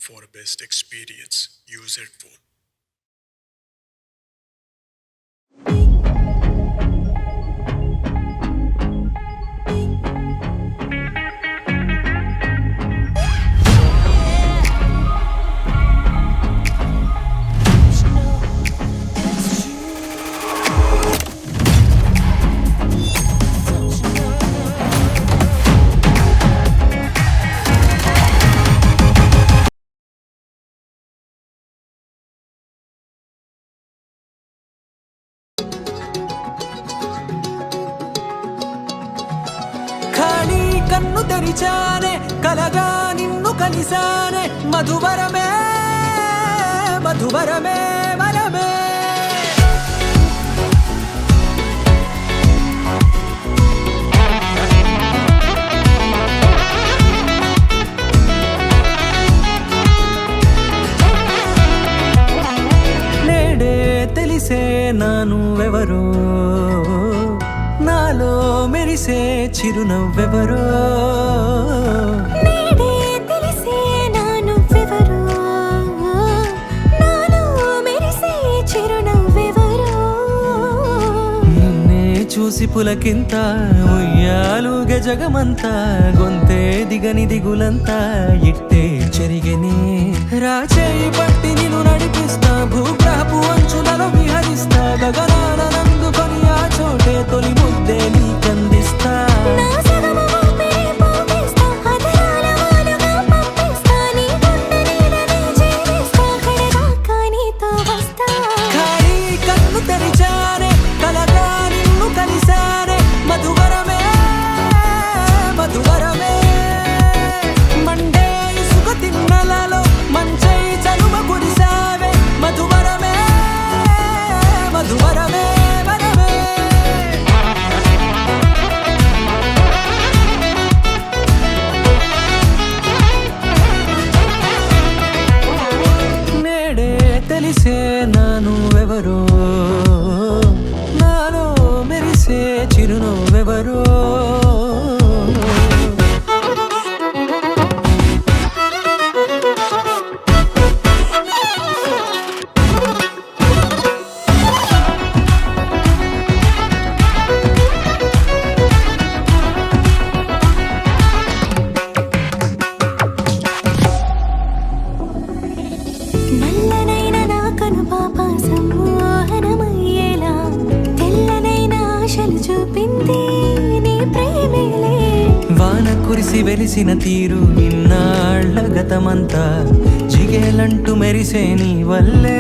for best experience. Use headphone. కన్ను తెరిచానే కలగా నిన్ను కలిసానే మధువరమే మధువరమే వరమే నేడే తెలిసే నానువెవరో నాలో మెరిసే చిరునవ్వెవరో నేడే తెలిసే నానువెవరో నాలో మెరిసే చిరునవ్వెవరో నిన్నే చూసి పులకింత ఉయ్యాలుగే జగమంతా గొంతే దిగని దిగులంతా ఇట్టే చెరిగెనే రాచేయి పట్టి నిన్ను నడిపిస్తా భూగ్రహపు అంచులలో విహరిస్తా గగనాల నందుకొని ఆ చోటే తొలి ముద్దే నీకందిస్తా నా సగము ఊపిరి పోగిస్తా అధరాల వాలుగా పంపిస్తా నీ గుండె నీడనే జీవిస్తా కడదాకా నీతో వస్తా ఖాళీ కన్ను తెరిచానే కలగా నిన్ను కలిసానే మధువరమే మధువరమే మండే ఇసుక తిన్నలలో మంచై చలువ కురిసావే మధువరమే మధువరమే వరమే నేడే తెలిసే నానువెవరో నాలో మెరిసే చిరునవ్వెవరో నల్లనైన నా కనుపాప సమ్మోహనమయ్యేలా తెల్లనైన ఆశలు చూపింది నీ ప్రేమేలే వాన కురిసి వెలిసిన తీరు ఇన్నాళ్ల గతమంతా జిగేలంటూ మెరిసే నీ వల్లే